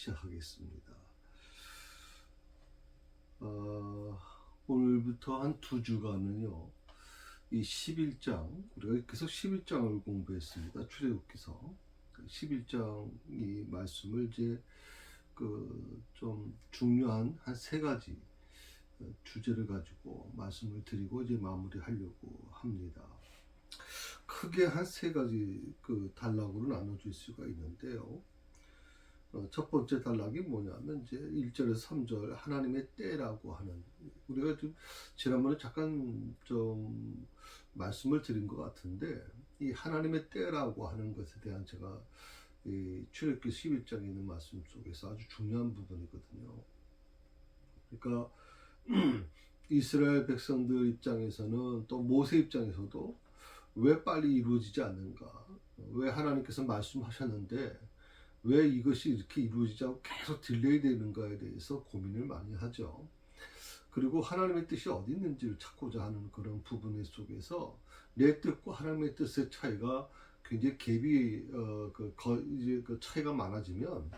시작하겠습니다. 오늘부터 한 2주간은요, 이 11장, 우리가 계속 11장을 공부했습니다. 출애굽기서 11장이 말씀을 이제 좀 중요한 한 3가지 주제를 가지고 말씀을 드리고 이제 마무리하려고 합니다. 크게 한 3가지 단락으로 나눠질 수가 있는데요. 첫 번째 단락이 뭐냐면 이제 1절에서 3절 하나님의 때라고 하는, 우리가 좀 지난번에 잠깐 좀 말씀을 드린 것 같은데, 이 하나님의 때라고 하는 것에 대한 제가 이 출애굽기 11장에 있는 말씀 속에서 아주 중요한 부분이거든요. 그러니까 이스라엘 백성들 입장에서는, 또 모세 입장에서도 왜 빨리 이루어지지 않는가, 왜 하나님께서 말씀하셨는데 왜 이것이 이렇게 이루어지지 않고 계속 딜레이 되는가에 대해서 고민을 많이 하죠. 그리고 하나님의 뜻이 어디 있는지를 찾고자 하는 그런 부분 속에서 내 뜻과 하나님의 뜻의 차이가 굉장히 갭이 이제 차이가 많아지면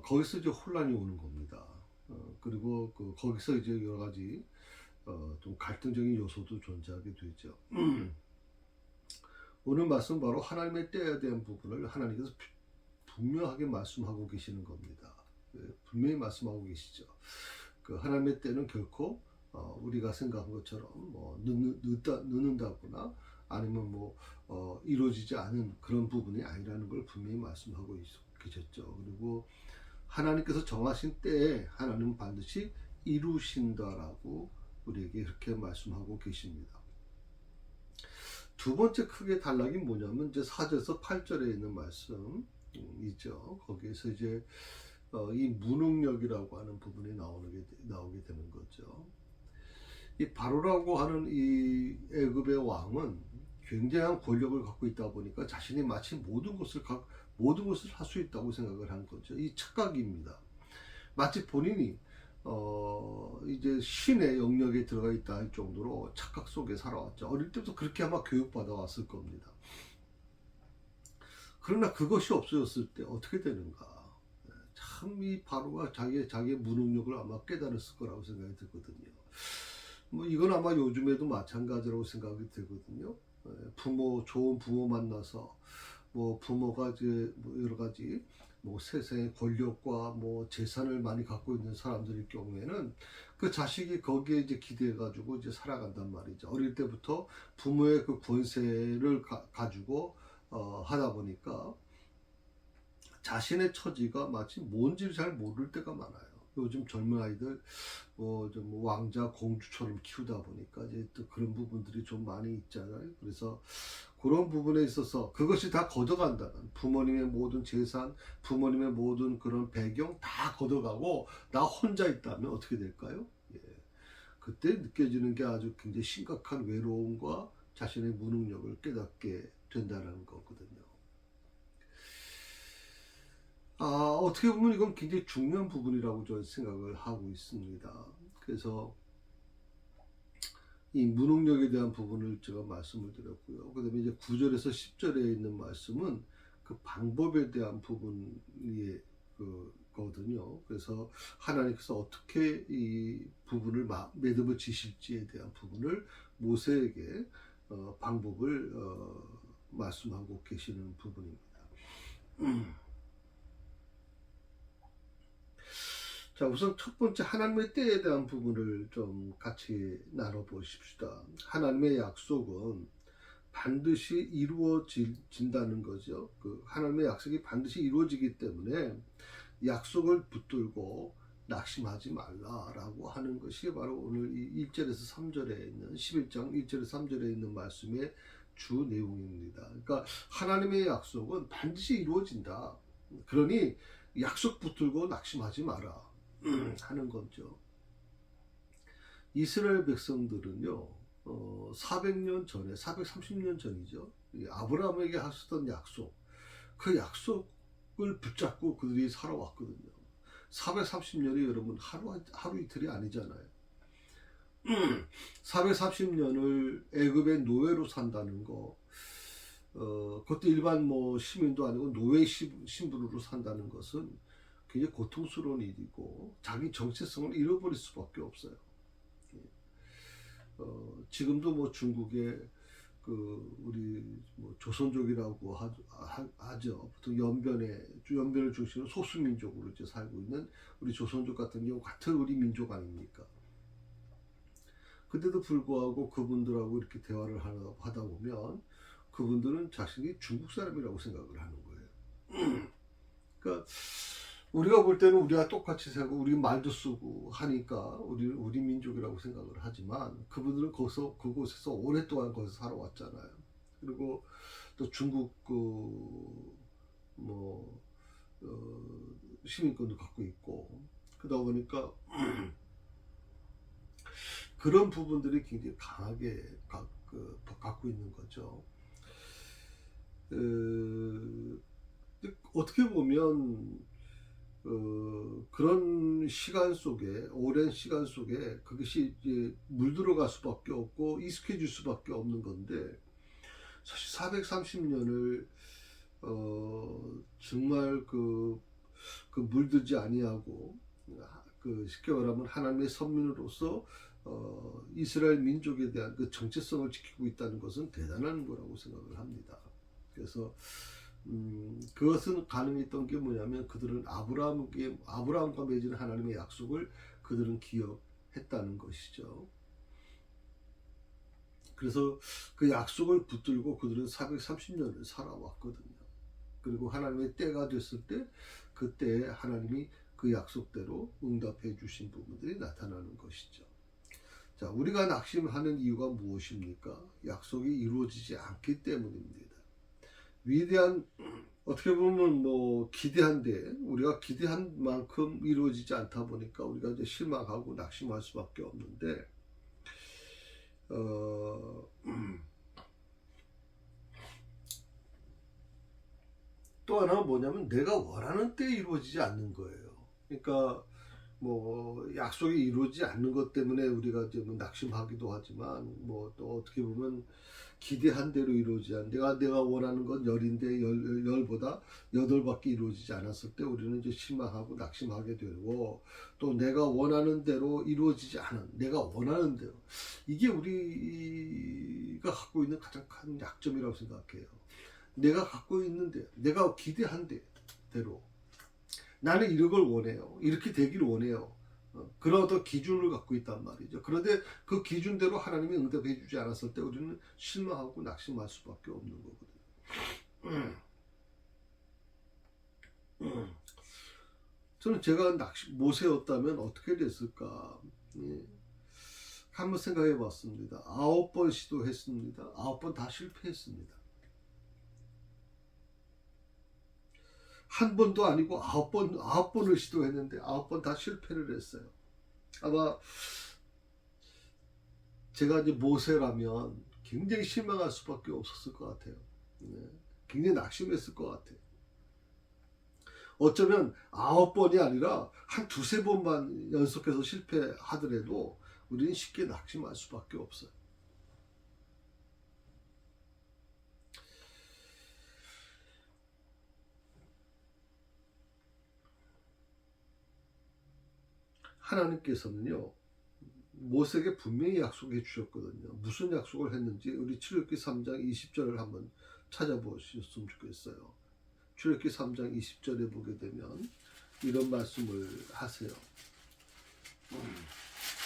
거기서 이제 혼란이 오는 겁니다. 그리고 거기서 이제 여러 가지 좀 갈등적인 요소도 존재하게 되죠. 오늘 말씀 바로 하나님의 때에 대한 부분을 하나님께서 분명하게 말씀하고 계시는 겁니다. 분명히 말씀하고 계시죠. 하나님의 때는 결코 우리가 생각한 것처럼 늦는다거나 아니면 이루어지지 않은 그런 부분이 아니라는 걸 분명히 말씀하고 계셨죠. 그리고 하나님께서 정하신 때에 하나님은 반드시 이루신다라고 우리에게 그렇게 말씀하고 계십니다. 두 번째 크게 단락이 뭐냐면 이제 4절에서 8절에 있는 말씀이죠. 거기에서 이제 이 무능력이라고 하는 부분이 나오게 되는 거죠. 이 바로라고 하는 이 애굽의 왕은 굉장한 권력을 갖고 있다 보니까 자신이 마치 모든 것을 할 수 있다고 생각을 한 거죠. 이 착각입니다. 마치 본인이 이제 신의 영역에 들어가 있다 할 정도로 착각 속에 살아왔죠. 어릴 때부터 그렇게 아마 교육받아 왔을 겁니다. 그러나 그것이 없어졌을 때 어떻게 되는가? 참 이 바로가 자기의 무능력을 아마 깨달았을 거라고 생각이 들거든요. 이건 아마 요즘에도 마찬가지라고 생각이 들거든요. 좋은 부모 만나서 부모가 이제 여러 가지 세상의 권력과 재산을 많이 갖고 있는 사람들일 경우에는 그 자식이 거기에 이제 기대해가지고 이제 살아간단 말이죠. 어릴 때부터 부모의 그 권세를 가지고 하다 보니까 자신의 처지가 마치 뭔지를 잘 모를 때가 많아요. 요즘 젊은 아이들 좀 왕자 공주처럼 키우다 보니까 이제 또 그런 부분들이 좀 많이 있잖아요. 그래서 그런 부분에 있어서 그것이 다 걷어간다는, 부모님의 모든 재산, 부모님의 모든 그런 배경 다 걷어가고 나 혼자 있다면 어떻게 될까요? 예. 그때 느껴지는 게 아주 굉장히 심각한 외로움과 자신의 무능력을 깨닫게 된다는 거거든요. 어떻게 보면 이건 굉장히 중요한 부분이라고 저는 생각을 하고 있습니다. 그래서 이 무능력에 대한 부분을 제가 말씀을 드렸고요. 그 다음에 이제 9절에서 10절에 있는 말씀은 그 방법에 대한 부분이 거든요. 그래서 하나님께서 어떻게 이 부분을 매듭을 지실지에 대한 부분을 모세에게 방법을 말씀하고 계시는 부분입니다. 자, 우선 첫 번째 하나님의 때에 대한 부분을 좀 같이 나눠보십시다. 하나님의 약속은 반드시 이루어진다는 거죠. 하나님의 약속이 반드시 이루어지기 때문에 약속을 붙들고 낙심하지 말라라고 하는 것이 바로 오늘 이 1절에서 3절에 있는 11장 1절에서 3절에 있는 말씀의 주 내용입니다. 그러니까 하나님의 약속은 반드시 이루어진다. 그러니 약속 붙들고 낙심하지 마라 하는 거죠. 이스라엘 백성들은요, 400년 전에, 430년 전이죠. 아브라함에게 하셨던 약속, 그 약속을 붙잡고 그들이 살아왔거든요. 430년이 여러분 하루 이틀이 아니잖아요. 430년을 애굽의 노예로 산다는 거, 그것도 일반 뭐 시민도 아니고 노예 신분으로 산다는 것은 굉장히 고통스러운 일이고 자기 정체성을 잃어버릴 수밖에 없어요. 지금도 뭐 중국에 그 우리 뭐 조선족이라고 하죠. 보통 연변을 중심으로 소수민족으로 이제 살고 있는 우리 조선족 같은 경우 같은 우리 민족 아닙니까? 그때도 불구하고 그분들하고 이렇게 대화를 하다 보면 그분들은 자신이 중국 사람이라고 생각을 하는 거예요. 그러니까 우리가 볼 때는 우리가 똑같이 살고 우리 말도 쓰고 하니까 우리 민족이라고 생각을 하지만 그분들은 그곳에서 오랫동안 거기서 살아왔잖아요. 그리고 또 중국 뭐 시민권도 갖고 있고 그러다 보니까 그런 부분들이 굉장히 강하게 갖고 있는 거죠. 어떻게 보면 그런 시간 속에 오랜 시간 속에 그것이 이제 물들어갈 수밖에 없고 익숙해질 수밖에 없는 건데 사실 430년을 정말 물들지 아니하고 쉽게 말하면 하나님의 선민으로서 이스라엘 민족에 대한 그 정체성을 지키고 있다는 것은 대단한 거라고 생각을 합니다. 그래서 그것은 가능했던 게 뭐냐면 그들은 아브라함과 맺은 하나님의 약속을 그들은 기억했다는 것이죠. 그래서 그 약속을 붙들고 그들은 430년을 살아왔거든요. 그리고 하나님의 때가 됐을 때 그때 하나님이 그 약속대로 응답해 주신 부분들이 나타나는 것이죠. 자, 우리가 낙심하는 이유가 무엇입니까? 약속이 이루어지지 않기 때문입니다. 위대한 어떻게 보면 뭐 기대한데 우리가 기대한 만큼 이루어지지 않다 보니까 우리가 이제 실망하고 낙심할 수밖에 없는데 또 하나 뭐냐면 내가 원하는 때 이루어지지 않는 거예요. 그러니까 뭐 약속이 이루어지지 않는 것 때문에 우리가 좀 낙심하기도 하지만 뭐 또 어떻게 보면 기대한 대로 이루어지지 않는 내가 원하는 건 열인데 열보다 여덟밖에 이루어지지 않았을 때 우리는 이제 실망하고 낙심하게 되고 또 내가 원하는 대로 이루어지지 않은 내가 원하는 대로 이게 우리가 갖고 있는 가장 큰 약점이라고 생각해요. 내가 갖고 있는데 내가 기대한 대로 나는 이런 걸 원해요. 이렇게 되기를 원해요. 그런 어떤 기준을 갖고 있단 말이죠. 그런데 그 기준대로 하나님이 응답해 주지 않았을 때 우리는 실망하고 낙심할 수밖에 없는 거거든요. 저는 제가 모세였다면 어떻게 됐을까? 예. 한번 생각해 봤습니다. 9번 시도했습니다. 9번 다 실패했습니다. 한 번도 아니고 9번을 시도했는데 9번 다 실패를 했어요. 아마 제가 이제 모세라면 굉장히 실망할 수밖에 없었을 것 같아요. 네. 굉장히 낙심했을 것 같아요. 어쩌면 9번이 아니라 한 두세 번만 연속해서 실패하더라도 우리는 쉽게 낙심할 수밖에 없어요. 하나님께서는요 모세에게 분명히 약속해 주셨거든요. 무슨 약속을 했는지 우리 출애굽기 3장 20절을 한번 찾아보셨으면 좋겠어요. 출애굽기 3장 20절에 보게 되면 이런 말씀을 하세요.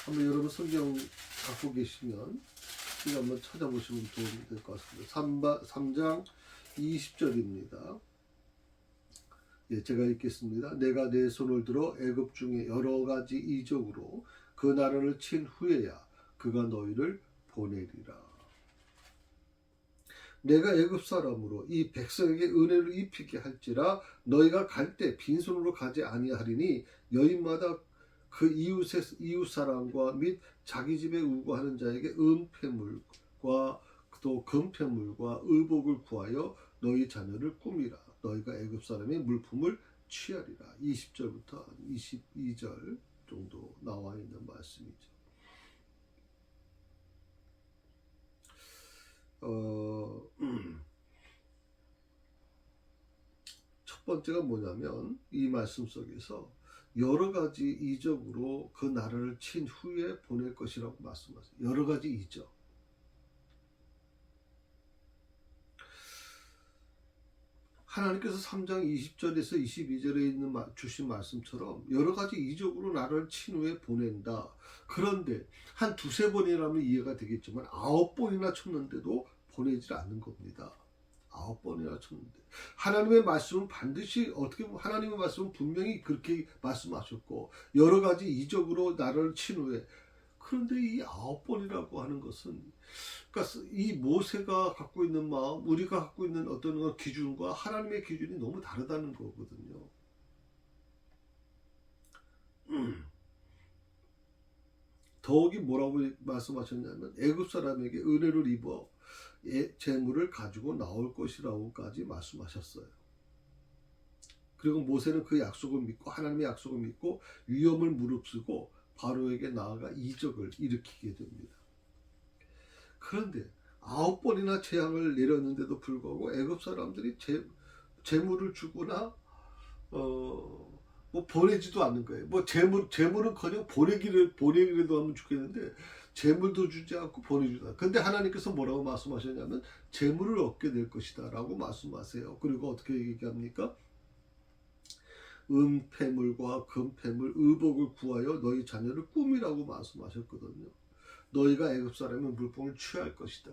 한번 여러분 성경 갖고 계시면 이거 한번 찾아보시면 도움이 될 것 같습니다. 3장 20절입니다. 예, 제가 읽겠습니다. 내가 내 손을 들어 애굽 중에 여러 가지 이적으로 그 나라를 친 후에야 그가 너희를 보내리라. 내가 애굽 사람으로 이 백성에게 은혜를 입히게 할지라 너희가 갈 때 빈손으로 가지 아니하리니 여인마다 그 이웃 사람과 및 자기 집에 우거하는 자에게 은폐물과 또 금폐물과 의복을 구하여 너희 자녀를 꾸미라. 너희가 애굽 사람의 물품을 취하리라. 20절부터 22절 정도 나와 있는 말씀이죠. 번째가 뭐냐면 이 말씀 속에서 여러 가지 이적으로 그 나라를 친 후에 보낼 것이라고 말씀하세요. 여러 가지 이적. 하나님께서 3장 20절에서 22절에 있는 주신 말씀처럼 여러 가지 이적으로 나라를 친 후에 보낸다. 그런데 한 두세 번이라면 이해가 되겠지만 9번이나 쳤는데도 보내질 않는 겁니다. 9번이나 쳤는데 하나님의 말씀은 반드시 어떻게 보면 하나님의 말씀은 분명히 그렇게 말씀하셨고 여러 가지 이적으로 나라를 친 후에 그런데 이 9번이라고 하는 것은 그러니까 이 모세가 갖고 있는 마음, 우리가 갖고 있는 어떤 기준과 하나님의 기준이 너무 다르다는 거거든요. 더욱이 뭐라고 말씀하셨냐면 애굽 사람에게 은혜를 입어 재물을 가지고 나올 것이라고까지 말씀하셨어요. 그리고 모세는 그 약속을 믿고 하나님의 약속을 믿고 위험을 무릅쓰고 바로에게 나아가 이적을 일으키게 됩니다. 그런데 9번이나 재앙을 내렸는데도 불구하고 애굽 사람들이 재물을 주거나 뭐 보내지도 않는 거예요. 뭐 재물은커녕 보내기라도 하면 좋겠는데 재물도 주지 않고 보내주다. 근데 하나님께서 뭐라고 말씀하셨냐면 재물을 얻게 될 것이다라고 말씀하세요. 그리고 어떻게 얘기합니까? 은폐물과 금폐물, 의복을 구하여 너희 자녀를 꾸미라고 말씀하셨거든요. 너희가 애굽 사람의 물품을 취할 것이다.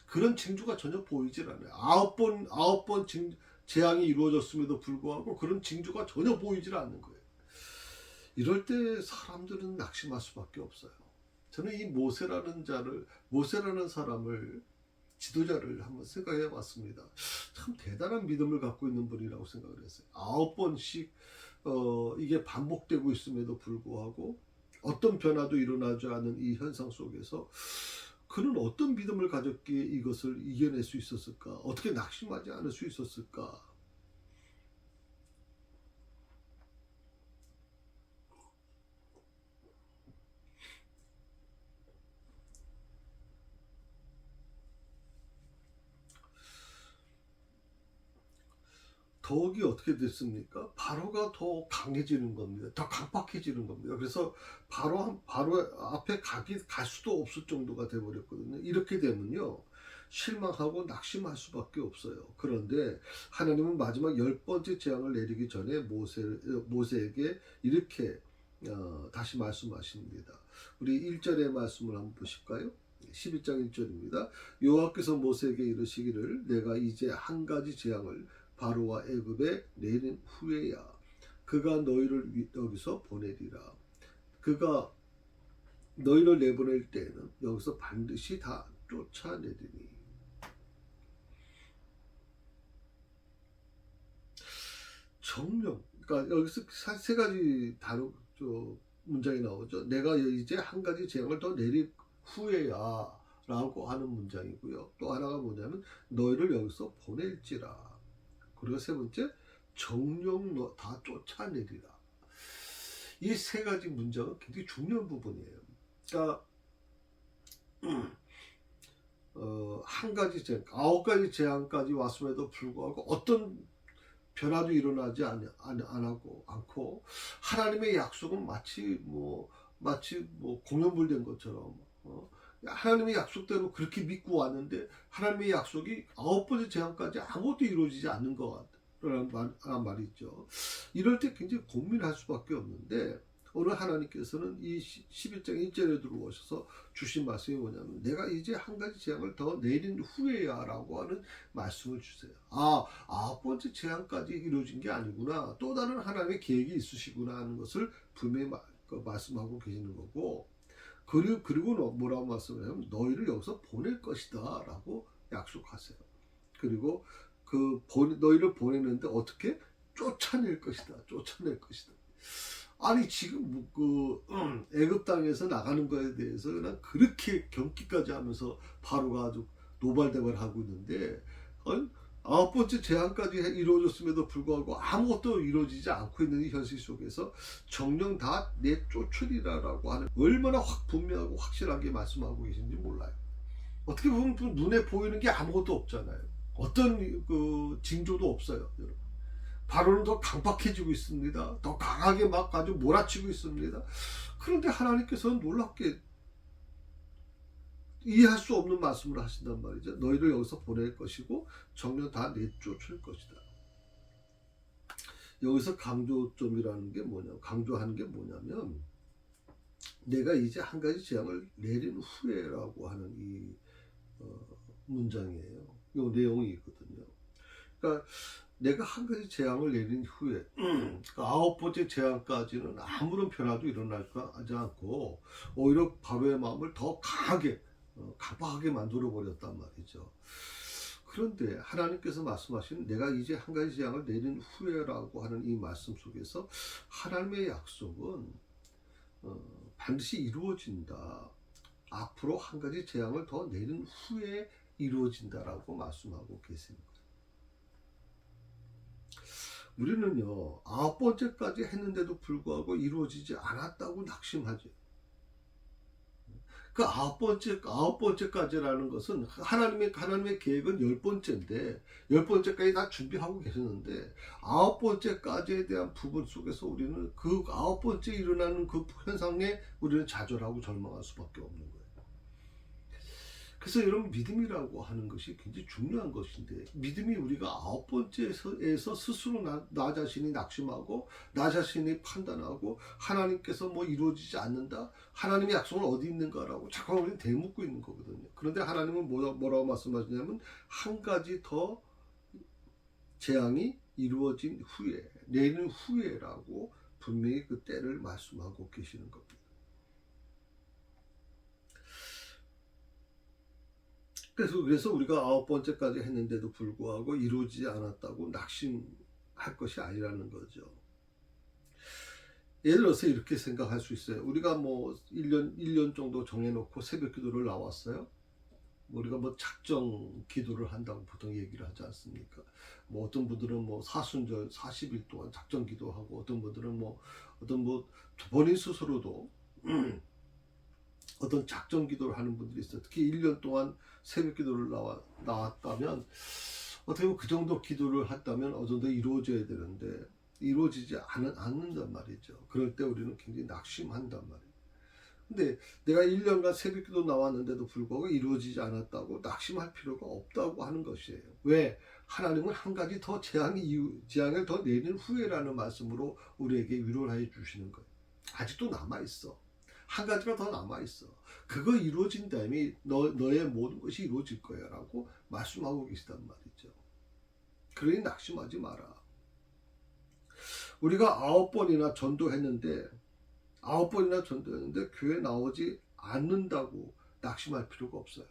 그런 징조가 전혀 보이질 않아요. 9번 재앙이 이루어졌음에도 불구하고 그런 징조가 전혀 보이질 않는 거예요. 이럴 때 사람들은 낙심할 수밖에 없어요. 저는 이 모세라는 사람을 지도자를 한번 생각해 봤습니다. 참 대단한 믿음을 갖고 있는 분이라고 생각을 했어요. 9번씩 이게 반복되고 있음에도 불구하고 어떤 변화도 일어나지 않은 이 현상 속에서 그는 어떤 믿음을 가졌기에 이것을 이겨낼 수 있었을까? 어떻게 낙심하지 않을 수 있었을까? 더욱이 어떻게 됐습니까? 바로가 더 강해지는 겁니다. 더 강박해지는 겁니다. 그래서 바로 앞에 갈 수도 없을 정도가 되어버렸거든요. 이렇게 되면요. 실망하고 낙심할 수밖에 없어요. 그런데 하나님은 마지막 10번째 재앙을 내리기 전에 모세에게 이렇게 다시 말씀하십니다. 우리 1절의 말씀을 한번 보실까요? 11장 1절입니다. 여호와께서 모세에게 이르시기를 내가 이제 한 가지 재앙을 바로와 애굽에 내린 후에야 그가 너희를 여기서 보내리라. 그가 너희를 내보낼 때에는 여기서 반드시 다 쫓아내리니. 정령. 그러니까 여기서 세 가지 문장이 나오죠. 내가 이제 한 가지 재앙을 더 내릴 후에야 라고 하는 문장이고요. 또 하나가 뭐냐면 너희를 여기서 보낼지라. 그리고 세 번째, 정령 너 다 쫓아내리라. 이 세 가지 문장은 굉장히 중요한 부분이에요. 그러니까 한 가지 재앙, 9가지 재앙까지 왔음에도 불구하고 어떤 변화도 일어나지 않고 하나님의 약속은 마치 공연불된 것처럼 하나님의 약속대로 그렇게 믿고 왔는데 하나님의 약속이 9번째 재앙까지 아무것도 이루어지지 않는 것 같다는 말이죠. 이럴 때 굉장히 고민할 수밖에 없는데 오늘 하나님께서는 이 11장 1절에 들어오셔서 주신 말씀이 뭐냐면 내가 이제 한 가지 재앙을 더 내린 후에야 라고 하는 말씀을 주세요. 9번째 재앙까지 이루어진 게 아니구나. 또 다른 하나님의 계획이 있으시구나 하는 것을 분명히 말씀하고 계시는 거고 그리고 뭐라고 말씀하냐면 너희를 여기서 보낼 것이다 라고 약속하세요. 그리고 너희를 보내는데 어떻게? 쫓아낼 것이다. 아니 지금 애굽 땅에서 나가는 거에 대해서 그냥 그렇게 경기까지 하면서 바로가 아주 노발대발하고 있는데 9번째 재앙까지 이루어졌음에도 불구하고 아무것도 이루어지지 않고 있는 이 현실 속에서 정령 다 내쫓으리라라고 하는 얼마나 분명하고 확실하게 말씀하고 계신지 몰라요. 어떻게 보면 눈에 보이는 게 아무것도 없잖아요. 어떤 징조도 없어요, 여러분. 바로는 더 강박해지고 있습니다. 더 강하게 막 아주 몰아치고 있습니다. 그런데 하나님께서는 놀랍게 이해할 수 없는 말씀을 하신단 말이죠. 너희를 여기서 보낼 것이고 정령 다 내쫓을 것이다. 여기서 강조점이라는 게 강조하는 게 뭐냐면 내가 이제 한 가지 재앙을 내린 후에라고 하는 이 문장이에요. 이 내용이 있거든요. 그러니까 내가 한 가지 재앙을 내린 후에 아홉 번째 재앙까지는 아무런 변화도 일어나지 않고 오히려 바로의 마음을 더 강하게 강박하게 만들어 버렸단 말이죠. 그런데 하나님께서 말씀하신 내가 이제 한 가지 재앙을 내린 후에라고 하는 이 말씀 속에서 하나님의 약속은 반드시 이루어진다. 앞으로 한 가지 재앙을 더 내린 후에 이루어진다라고 말씀하고 계십니다. 우리는요, 아홉 번째까지 했는데도 불구하고 이루어지지 않았다고 낙심하죠. 그 아홉 번째까지라는 것은 하나님의 계획은 열 번째인데, 열 번째까지 다 준비하고 계셨는데, 아홉 번째까지에 대한 부분 속에서 우리는 그 아홉 번째 일어나는 그 현상에 우리는 좌절하고 절망할 수밖에 없는 거예요. 그래서 여러분, 믿음이라고 하는 것이 굉장히 중요한 것인데, 믿음이 우리가 아홉 번째에서 스스로 나 자신이 낙심하고 나 자신이 판단하고 하나님께서 뭐 이루어지지 않는다, 하나님의 약속은 어디 있는가라고 자꾸 우리는 되묻고 있는 거거든요. 그런데 하나님은 뭐라고 말씀하시냐면 한 가지 더 재앙이 이루어진 후에, 내년 후에라고 분명히 그 때를 말씀하고 계시는 겁니다. 그래서 우리가 아홉 번째까지 했는데도 불구하고 이루어지지 않았다고 낙심할 것이 아니라는 거죠. 예를 들어서 이렇게 생각할 수 있어요. 우리가 뭐 1년 정도 정해놓고 새벽 기도를 나왔어요. 우리가 뭐 작정 기도를 한다고 보통 얘기를 하지 않습니까? 뭐 어떤 분들은 뭐 사순절 40일 동안 작정 기도하고 어떤 분들은 뭐 본인 스스로도 어떤 작정 기도를 하는 분들이 있어요. 특히 1년 동안 새벽 기도를 나왔다면 어떻게 보면 그 정도 기도를 했다면 어느 정도 이루어져야 되는데 이루어지지 않는단 말이죠. 그럴 때 우리는 굉장히 낙심한단 말이에요. 근데 내가 1년간 새벽 기도 나왔는데도 불구하고 이루어지지 않았다고 낙심할 필요가 없다고 하는 것이에요. 왜? 하나님은 한 가지 더 재앙을 더 내린 후에라는 말씀으로 우리에게 위로를 해 주시는 거예요. 아직도 남아있어. 한 가지가 더 남아있어. 그거 이루어진 다음에 너의 모든 것이 이루어질 거야 라고 말씀하고 계시단 말이죠. 그러니 낙심하지 마라. 우리가 9번이나 전도했는데 교회 나오지 않는다고 낙심할 필요가 없어요.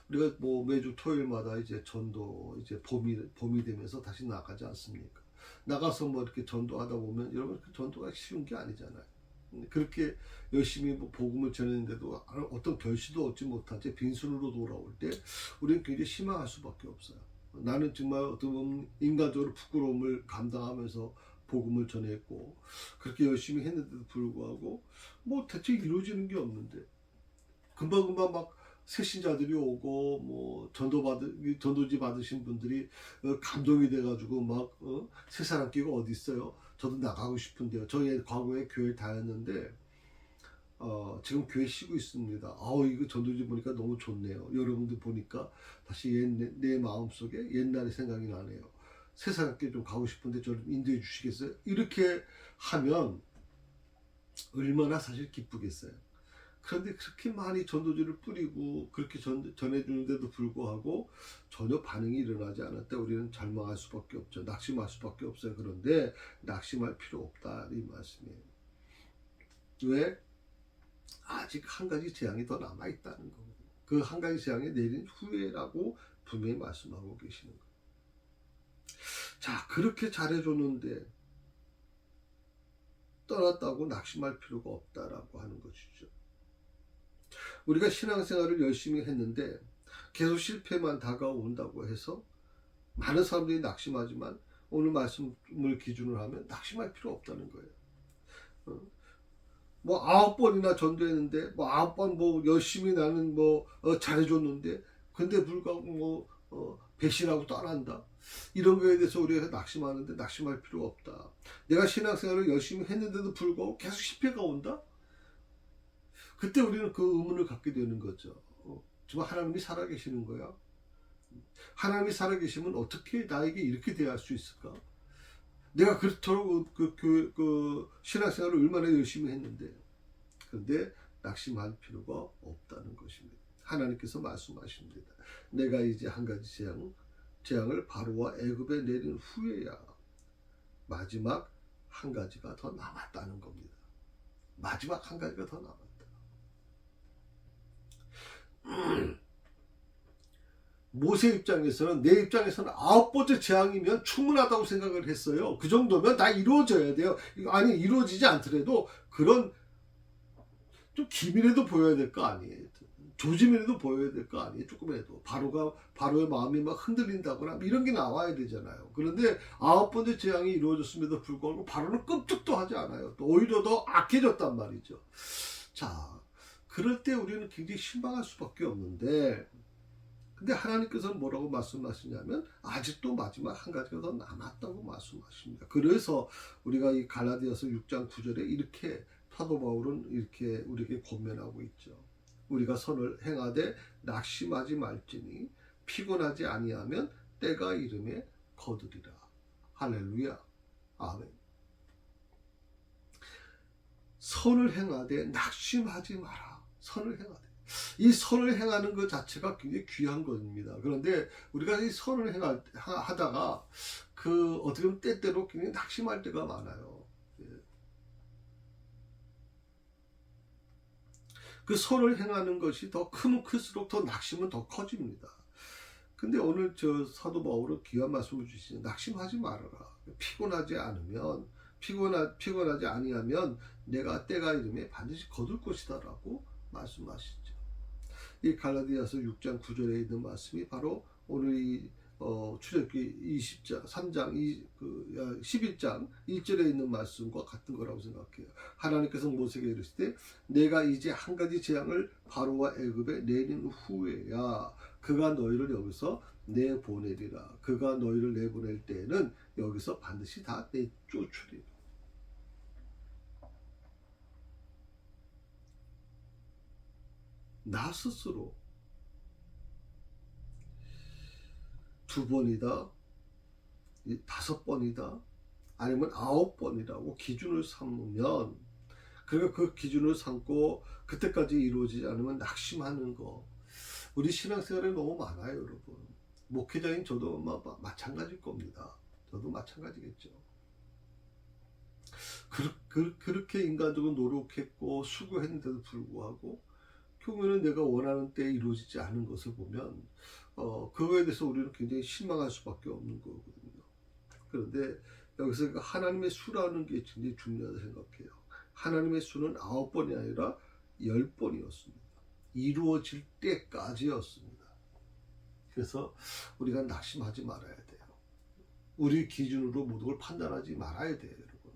우리가 뭐 매주 토요일마다 이제 전도 이제 봄이 되면서 다시 나가지 않습니까? 나가서 뭐 이렇게 전도하다 보면 여러분 그 전도가 쉬운 게 아니잖아요. 그렇게 열심히 뭐 복음을 전했는데도 어떤 결실도 얻지 못하지 빈손으로 돌아올 때 우리는 굉장히 실망할 수밖에 없어요. 나는 정말 어떤 보면 인간적으로 부끄러움을 감당하면서 복음을 전했고 그렇게 열심히 했는데도 불구하고 뭐 대체 이루어지는 게 없는데 금방금방 막 새신자들이 오고 뭐 전도지 받으신 분들이 감동이 돼가지고 막 새 사람 끼가 어디 있어요? 저도 나가고 싶은데요. 저희 과거에 교회 다녔는데 지금 교회 쉬고 있습니다. 이거 전도지 보니까 너무 좋네요. 여러분들 보니까 다시 내 마음속에 옛날의 생각이 나네요. 새 사람께 좀 가고 싶은데 저를 인도해 주시겠어요? 이렇게 하면 얼마나 사실 기쁘겠어요. 그런데 그렇게 많이 전도지를 뿌리고 그렇게 전해주는데도 불구하고 전혀 반응이 일어나지 않을 때 우리는 절망할 수밖에 없죠. 낙심할 수밖에 없어요. 그런데 낙심할 필요 없다 이 말씀이에요. 왜? 아직 한 가지 재앙이 더 남아있다는 거고 그 한 가지 재앙이 내린 후에라고 분명히 말씀하고 계시는 거예요. 자, 그렇게 잘해줬는데 떠났다고 낙심할 필요가 없다라고 하는 것이죠. 우리가 신앙생활을 열심히 했는데 계속 실패만 다가온다고 해서 많은 사람들이 낙심하지만 오늘 말씀을 기준으로 하면 낙심할 필요 없다는 거예요. 뭐 9번이나 전도했는데 뭐 9번 뭐 열심히 나는 뭐 잘해줬는데 근데 불구하고 뭐 배신하고 떠난다. 이런 거에 대해서 우리가 낙심하는데 낙심할 필요가 없다. 내가 신앙생활을 열심히 했는데도 불구하고 계속 실패가 온다? 그때 우리는 그 의문을 갖게 되는 거죠. 정말 하나님이 살아계시는 거야? 하나님이 살아계시면 어떻게 나에게 이렇게 대할 수 있을까? 내가 그토록 그 신앙생활을 얼마나 열심히 했는데, 그런데 낙심할 필요가 없다는 것입니다. 하나님께서 말씀하십니다. 내가 이제 한 가지 재앙을 바로와 애굽에 내린 후에야 마지막 한 가지가 더 남았다는 겁니다. 마지막 한 가지가 더 남았다. 모세 입장에서는, 내 입장에서는 9번째 재앙이면 충분하다고 생각을 했어요. 그 정도면 다 이루어져야 돼요. 아니, 이루어지지 않더라도 그런 좀 기밀에도 보여야 될 거 아니에요. 조짐이라도 보여야 될 거 아니에요. 조금이라도. 바로의 마음이 막 흔들린다거나 이런 게 나와야 되잖아요. 그런데 9번째 재앙이 이루어졌음에도 불구하고 바로는 끔찍도 하지 않아요. 또 오히려 더 악해졌단 말이죠. 자, 그럴 때 우리는 굉장히 실망할 수밖에 없는데, 근데 하나님께서는 뭐라고 말씀하시냐면 아직도 마지막 한 가지가 더 남았다고 말씀하십니다. 그래서 우리가 이 갈라디아서 6장 9절에 이렇게 사도 바울은 이렇게 우리에게 권면하고 있죠. 우리가 선을 행하되 낙심하지 말지니 피곤하지 아니하면 때가 이름에 거두리라. 할렐루야. 아멘. 선을 행하되 낙심하지 마라. 선을 행하되. 이 선을 행하는 것 자체가 굉장히 귀한 겁니다. 그런데 우리가 이 선을 하다가 어떻게 보면 때때로 굉장히 낙심할 때가 많아요. 그 선을 행하는 것이 더 크면 클수록 더 낙심은 더 커집니다. 근데 오늘 사도 바울은 귀한 말씀을 주시죠. 낙심하지 말아라. 피곤하지 아니하면 내가 때가 이름에 반드시 거둘 것이다라고 말씀하시죠. 이 갈라디아서 6장 9절에 있는 말씀이 바로 오늘 이 출애굽기 11장 1절에 있는 말씀과 같은 거라고 생각해요. 하나님께서 모세에게 이르시되 내가 이제 한 가지 재앙을 바로와 애굽에 내린 후에야 그가 너희를 여기서 내보내리라. 그가 너희를 내보낼 때에는 여기서 반드시 다 내쫓으리라. 나 스스로 2번이다, 5번이다, 아니면 9번이라고 기준을 삼으면, 그러니까 그 기준을 삼고 그때까지 이루어지지 않으면 낙심하는 거, 우리 신앙생활에 너무 많아요, 여러분. 목회자인 저도 마찬가지일 겁니다. 저도 마찬가지겠죠. 그렇게 인간적으로 노력했고 수고했는데도 불구하고 결국에는 내가 원하는 때에 이루어지지 않은 것을 보면 그거에 대해서 우리는 굉장히 실망할 수밖에 없는 거거든요. 그런데 여기서 하나님의 수라는 게 굉장히 중요하다고 생각해요. 하나님의 수는 9번이 아니라 10번이었습니다. 이루어질 때까지였습니다. 그래서 우리가 낙심하지 말아야 돼요. 우리 기준으로 모든 걸 판단하지 말아야 돼요, 여러분.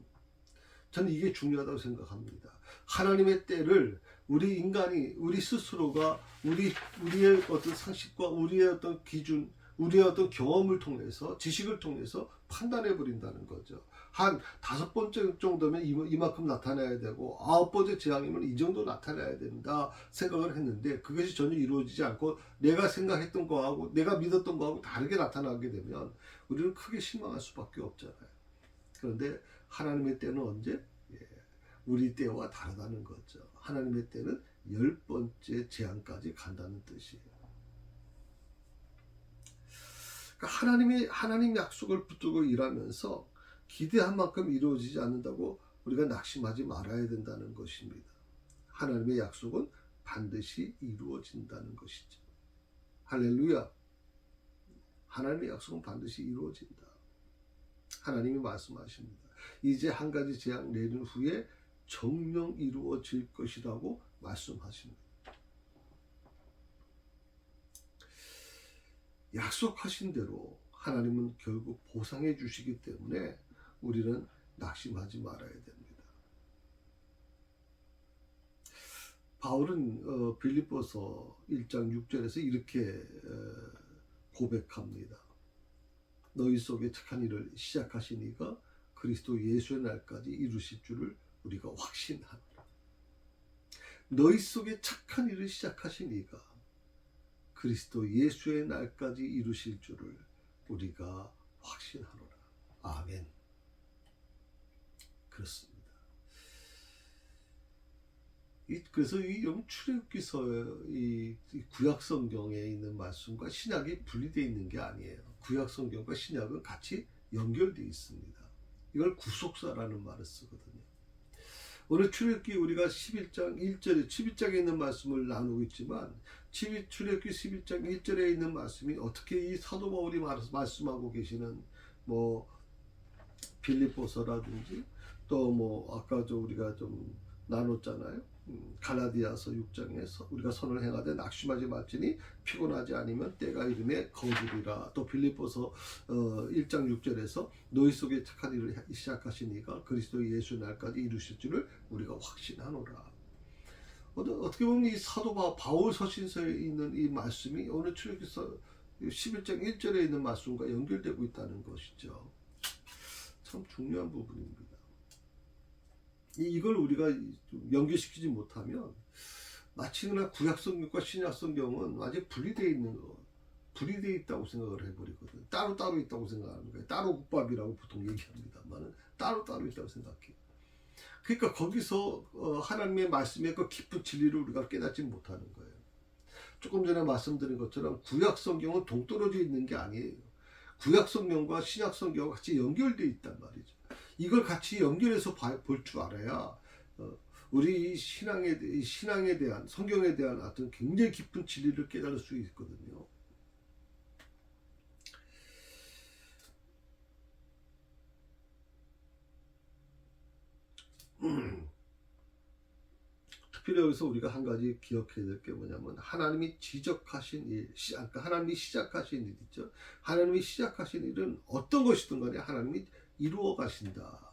저는 이게 중요하다고 생각합니다. 하나님의 때를 우리 스스로가 우리의 어떤 상식과 우리의 어떤 기준, 우리의 어떤 경험을 통해서, 지식을 통해서 판단해 버린다는 거죠. 한 5번째 정도면 이만큼 나타나야 되고 9번째 재앙이면 이 정도 나타나야 된다 생각을 했는데 그것이 전혀 이루어지지 않고 내가 생각했던 거하고 내가 믿었던 거하고 다르게 나타나게 되면 우리는 크게 실망할 수밖에 없잖아요. 그런데 하나님의 때는 언제? 우리 때와 다르다는 거죠. 하나님의 때는 10번째 재앙까지 간다는 뜻이에요. 그러니까 하나님 약속을 붙들고 일하면서 기대한 만큼 이루어지지 않는다고 우리가 낙심하지 말아야 된다는 것입니다. 하나님의 약속은 반드시 이루어진다는 것이죠. 할렐루야. 하나님의 약속은 반드시 이루어진다. 하나님이 말씀하십니다. 이제 한 가지 재앙 내린 후에 정령 이루어질 것이라고 말씀하십니다. 약속하신 대로 하나님은 결국 보상해 주시기 때문에 우리는 낙심하지 말아야 됩니다. 바울은 빌립보서 1장 6절에서 이렇게 고백합니다. 너희 속에 착한 일을 시작하신 이가 그리스도 예수의 날까지 이루실 줄을 우리가 확신하노라. 너희 속에 착한 일을 시작하신 이가 그리스도 예수의 날까지 이루실 줄을 우리가 확신하노라. 아멘. 그렇습니다. 그래서 이 출애굽기서 이 구약 성경에 있는 말씀과 신약이 분리되어 있는 게 아니에요. 구약 성경과 신약은 같이 연결되어 있습니다. 이걸 구속사라는 말을 쓰거든요. 오늘 출애굽기 우리가 11장 1절에 11장에 있는 말씀을 나누고 있지만 출애굽기 11장 1절에 있는 말씀이 어떻게 이 사도 바울이 말씀하고 계시는 뭐 빌립보서라든지 또 뭐 아까 우리가 좀 나눴잖아요. 갈라디아서 6장에서 우리가 선을 행하되 낙심하지 말지니 피곤하지 않으면 때가 이름에 거두리라. 또 빌립보서 1장 6절에서 너희 속에 착한 일을 시작하신 이가 그리스도 예수 날까지 이루실 줄을 우리가 확신하노라. 어떻게 보면 이 사도 바울 서신서에 있는 이 말씀이 오늘 출애굽기서 11장 1절에 있는 말씀과 연결되고 있다는 것이죠. 참 중요한 부분입니다. 이걸 우리가 연결시키지 못하면 마치 그냥 구약성경과 신약성경은 완전히 분리되어 있는 거, 분리되어 있다고 생각을 해버리거든요. 따로따로 있다고 생각하는 거예요. 따로 국밥이라고 보통 얘기합니다만 따로따로 있다고 생각해요. 그러니까 거기서 하나님의 말씀의 그 깊은 진리를 우리가 깨닫지 못하는 거예요. 조금 전에 말씀드린 것처럼 구약성경은 동떨어져 있는 게 아니에요. 구약성경과 신약성경과 같이 연결되어 있단 말이죠. 이걸 같이 연결해서 볼 줄 알아야 우리 신앙에 대한 성경에 대한 어떤 굉장히 깊은 진리를 깨달을 수 있거든요. 특별히 여기서 우리가 한 가지 기억해야 될 게 뭐냐면 하나님이 지적하신 일, 하나님이 시작하신 일 있죠. 하나님이 시작하신 일은 어떤 것이든 간에 하나님이 이루어 가신다.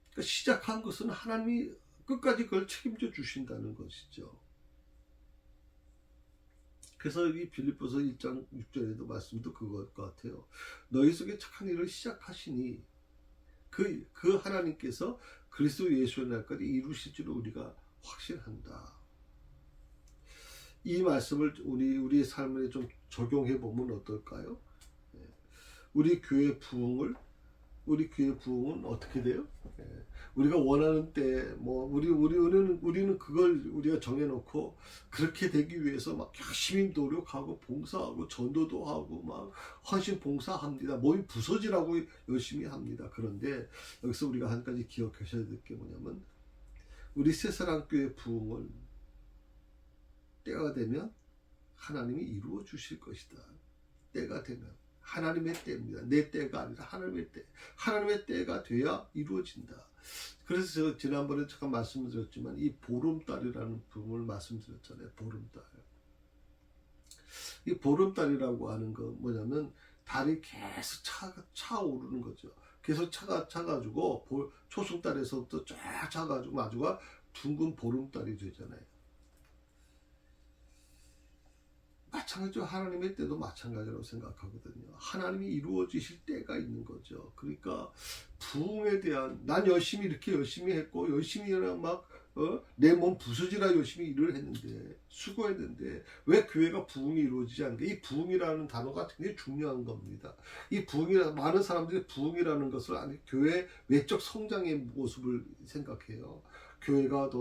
그러니까 시작한 것은 하나님이 끝까지 그걸 책임져 주신다는 것이죠. 그래서 이 빌립보서 1장 6절에도 말씀도 그것 같아요. 너희 속에 착한 일을 시작하시니 그 하나님께서 그리스도 예수의 날까지 이루실 줄을 우리가 확신한다. 이 말씀을 우리의 삶에 좀 적용해 보면 어떨까요? 우리 교회 부흥은 어떻게 돼요? 우리가 원하는 때, 우리는 그걸 우리가 정해놓고 그렇게 되기 위해서 막 열심히 노력하고 봉사하고 전도도 하고 막 헌신 봉사합니다. 몸이 부서지라고 열심히 합니다. 그런데 여기서 우리가 한 가지 기억하셔야 될 게 뭐냐면 우리 새사랑교회 부흥은 때가 되면 하나님이 이루어 주실 것이다. 때가 되면. 하나님의 때입니다. 내 때가 아니라 하나님의 때. 하나님의 때가 돼야 이루어진다. 그래서 제가 지난번에 잠깐 말씀드렸지만 이 보름달이라는 부분을 말씀드렸잖아요. 보름달. 이 보름달이라고 하는 건 뭐냐면 달이 계속 차오르는 거죠. 계속 차가지고 초승달에서부터 쫙 차가지고 마주가 둥근 보름달이 되잖아요. 마찬가지로 하나님의 때도 마찬가지라고 생각하거든요. 하나님이 이루어지실 때가 있는 거죠. 그러니까 부흥에 대한 난 이렇게 열심히 했고 열심히 막 내 몸 부서지라 열심히 일을 했는데 수고했는데 왜 교회가 부흥이 이루어지지 않는 게 이 부흥이라는 단어가 굉장히 중요한 겁니다. 이 많은 사람들이 부흥이라는 것을 교회 외적 성장의 모습을 생각해요. 교회가 더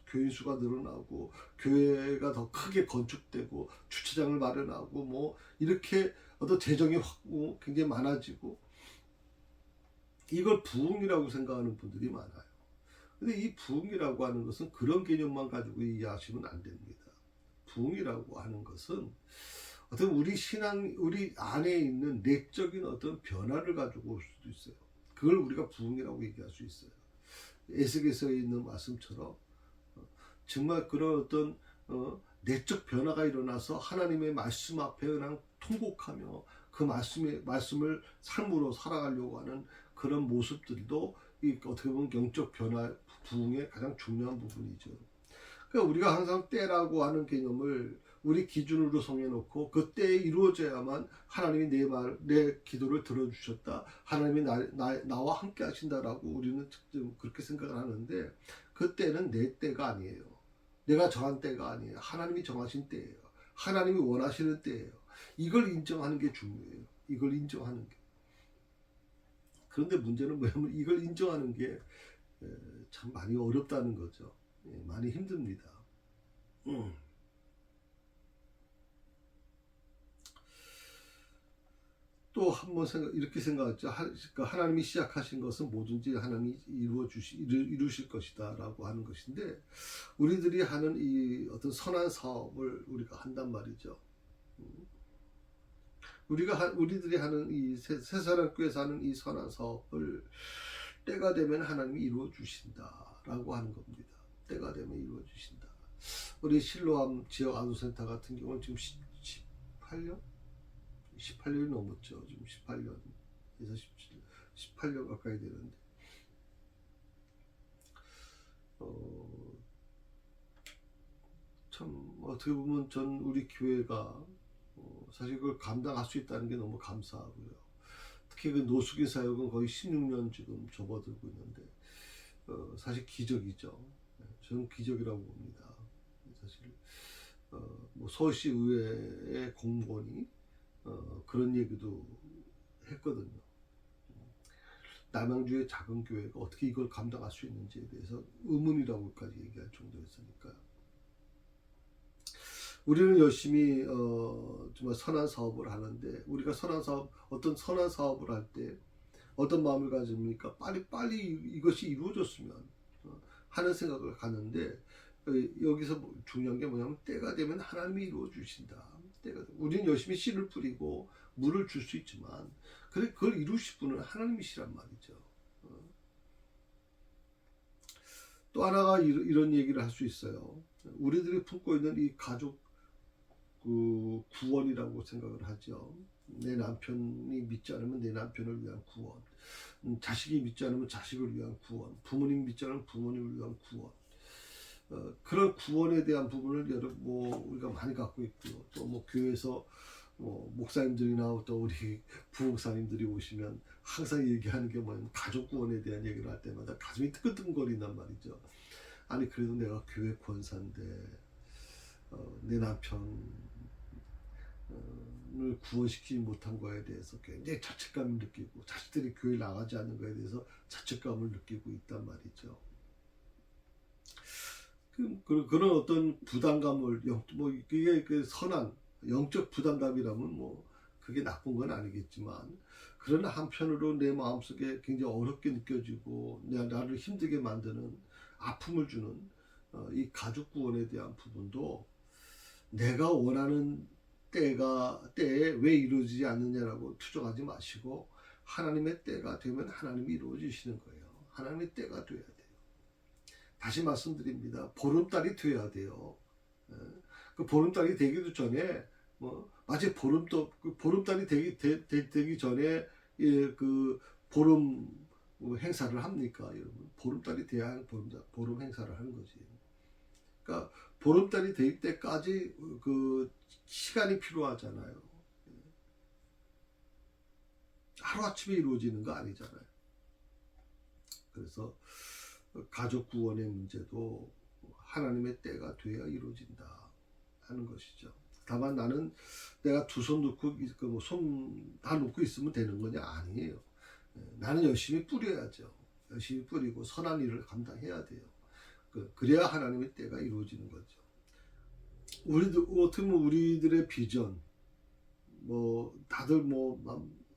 교인 수가 늘어나고 교회가 더 크게 건축되고 주차장을 마련하고 이렇게 어떤 재정이 굉장히 많아지고 이걸 부흥이라고 생각하는 분들이 많아요. 근데 이 부흥이라고 하는 것은 그런 개념만 가지고 이해하시면 안 됩니다. 부흥이라고 하는 것은 어떤 우리 안에 있는 내적인 어떤 변화를 가지고 올 수도 있어요. 그걸 우리가 부흥이라고 얘기할 수 있어요. 에스겔서에 있는 말씀처럼 정말 그런 어떤 내적 변화가 일어나서 하나님의 말씀 앞에 그냥 통곡하며 그 말씀을 삶으로 살아가려고 하는 그런 모습들도 어떻게 보면 영적 변화 부흥의 가장 중요한 부분이죠. 그러니까 우리가 항상 때라고 하는 개념을 우리 기준으로 정해놓고 그때에 이루어져야만 하나님이 내 기도를 들어주셨다. 하나님이 나와 함께 하신다라고 우리는 좀 그렇게 생각을 하는데 그때는 내 때가 아니에요. 내가 정한 때가 아니에요. 하나님이 정하신 때예요. 하나님이 원하시는 때예요. 이걸 인정하는 게 중요해요. 이걸 인정하는 게. 그런데 문제는 뭐냐면 이걸 인정하는 게 참 많이 어렵다는 거죠. 많이 힘듭니다. 또 한번 이렇게 생각하죠. 하나님이 시작하신 것은 뭐든지 하나님이 이루실 것이다 라고 하는 것인데 우리들이 하는 이 어떤 선한 사업을 우리가 한단 말이죠. 우리들이 하는 이 새사랑교회에서 하는 이 선한 사업을 때가 되면 하나님이 이루어 주신다라고 하는 겁니다. 때가 되면 이루어 주신다. 우리 실로암 지역 아동센터 같은 경우는 지금 18년이 넘었죠. 지금 18년에서 18년 가까이 되는데 참 어떻게 보면 우리 교회가 사실 그걸 감당할 수 있다는 게 너무 감사하고요. 특히 그 노숙인 사역은 거의 16년 지금 접어들고 있는데 사실 기적이죠. 저는 기적이라고 봅니다. 사실 뭐 서울시 의회의 공무원이 그런 얘기도 했거든요. 남양주의 작은 교회가 어떻게 이걸 감당할 수 있는지에 대해서 의문이라고까지 얘기할 정도였으니까요. 우리는 열심히 정말 선한 사업을 하는데 우리가 어떤 선한 사업을 할 때 어떤 마음을 가집니까? 빨리 이것이 이루어졌으면 하는 생각을 가는데 여기서 중요한 게 뭐냐면 때가 되면 하나님이 이루어 주신다. 우리는 열심히 씨를 뿌리고 물을 줄 수 있지만 그걸 이루실 분은 하나님이시란 말이죠. 또 하나가 이런 얘기를 할 수 있어요. 우리들이 품고 있는 이 가족 구원이라고 생각을 하죠. 내 남편이 믿지 않으면 내 남편을 위한 구원, 자식이 믿지 않으면 자식을 위한 구원, 부모님 믿지 않으면 부모님을 위한 구원. 그런 구원에 대한 부분을 우리가 많이 갖고 있고요. 또 뭐 교회에서 목사님들이나 또 우리 부목사님들이 오시면 항상 얘기하는 게 뭐냐면 가족 구원에 대한 얘기를 할 때마다 가슴이 뜨끈뜨끈거린단 말이죠. 아니 그래도 내가 교회 권사인데 내 남편을 구원시키지 못한 거에 대해서 굉장히 자책감을 느끼고 자식들이 교회 나가지 않는 거에 대해서 자책감을 느끼고 있단 말이죠. 그런 어떤 부담감을 그게 선한 영적 부담감이라면 그게 나쁜 건 아니겠지만 그러나 한편으로 내 마음속에 굉장히 어렵게 느껴지고 나를 힘들게 만드는 아픔을 주는 이 가족 구원에 대한 부분도 내가 원하는 때에 왜 이루어지지 않느냐라고 투정하지 마시고 하나님의 때가 되면 하나님이 이루어지시는 거예요. 하나님의 때가 돼야 돼요. 다시 말씀드립니다. 보름달이 돼야 돼요. 그 보름달이 되기도 전에 마치 보름달이 되기 전에 그 보름 행사를 합니까, 여러분? 보름달이 돼야 하는 보름 행사를 하는 거지. 그러니까 보름달이 될 때까지 그 시간이 필요하잖아요. 하루아침에 이루어지는 거 아니잖아요. 그래서 가족 구원의 문제도 하나님의 때가 돼야 이루어진다 하는 것이죠. 다만 나는 내가 두 손 놓고 손 다 놓고 있으면 되는 거냐? 아니에요. 나는 열심히 뿌려야죠. 열심히 뿌리고 선한 일을 감당해야 돼요. 그래야 하나님의 때가 이루어지는 거죠. 어떻게 보면 우리들의 비전, 다들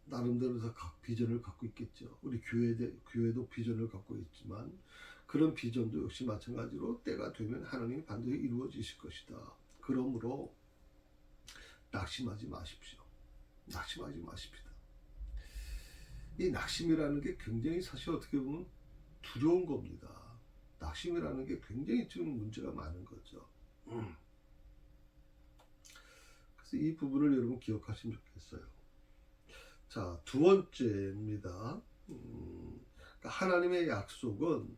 나름대로 비전을 갖고 있겠죠. 우리 교회도 비전을 갖고 있지만 그런 비전도 역시 마찬가지로 때가 되면 하나님이 반드시 이루어지실 것이다. 그러므로 낙심하지 마십시오. 낙심하지 마십시다. 이 낙심이라는 게 굉장히 사실 어떻게 보면 두려운 겁니다. 낙심이라는 게 굉장히 지금 문제가 많은 거죠. 그래서 이 부분을 여러분 기억하시면 좋겠어요. 자, 두 번째입니다. 그러니까 하나님의 약속은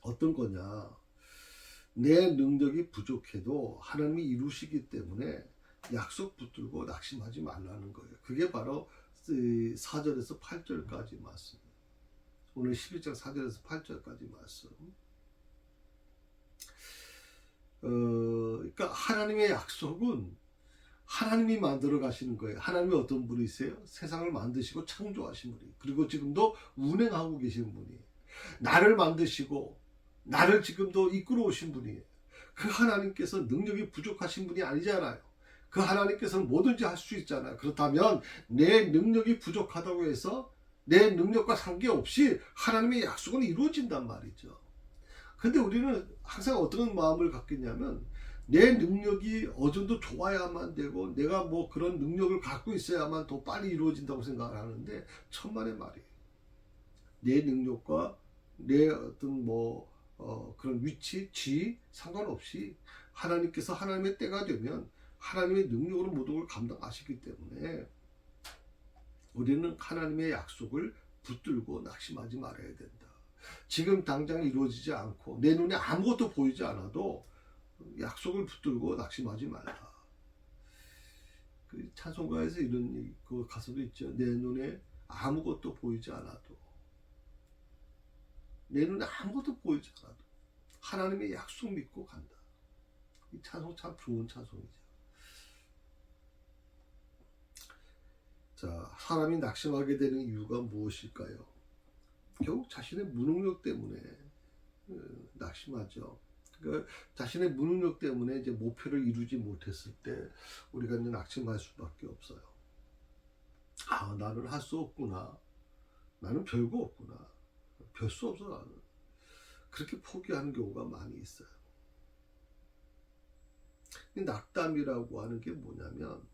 어떤 거냐? 내 능력이 부족해도 하나님이 이루시기 때문에 약속 붙들고 낙심하지 말라는 거예요. 그게 바로 4절에서 8절까지 말씀. 오늘 11장 4절에서 8절까지 말씀. 그러니까 하나님의 약속은 하나님이 만들어 가시는 거예요. 하나님이 어떤 분이세요? 세상을 만드시고 창조하신 분이. 그리고 지금도 운행하고 계신 분이에요. 나를 만드시고 나를 지금도 이끌어 오신 분이에요. 그 하나님께서 능력이 부족하신 분이 아니잖아요. 그 하나님께서는 뭐든지 할 수 있잖아요. 그렇다면 내 능력이 부족하다고 해서 내 능력과 상관없이 하나님의 약속은 이루어진단 말이죠. 근데 우리는 항상 어떤 마음을 갖겠냐면 내 능력이 어느 정도 좋아야만 되고 내가 뭐 그런 능력을 갖고 있어야만 더 빨리 이루어진다고 생각을 하는데 천만의 말이에요. 내 능력과 내 어떤 그런 위치, 지위 상관없이 하나님께서 하나님의 때가 되면 하나님의 능력으로 모든 걸 감당하시기 때문에 우리는 하나님의 약속을 붙들고 낙심하지 말아야 된다. 지금 당장 이루어지지 않고 내 눈에 아무것도 보이지 않아도 약속을 붙들고 낙심하지 말라. 그 찬송가에서 이런 그 가사도 있죠. 내 눈에 아무것도 보이지 않아도, 내 눈에 아무것도 보이지 않아도 하나님의 약속 믿고 간다. 이 찬송 참 좋은 찬송이죠. 자, 사람이 낙심하게 되는 이유가 무엇일까요? 결국 자신의 무능력 때문에 낙심하죠. 그러니까 자신의 무능력 때문에 이제 목표를 이루지 못했을 때 우리가 이제 낙심할 수밖에 없어요. 아, 나는 할 수 없구나. 나는 별거 없구나. 별 수 없어 나는. 그렇게 포기하는 경우가 많이 있어요. 낙담이라고 하는 게 뭐냐면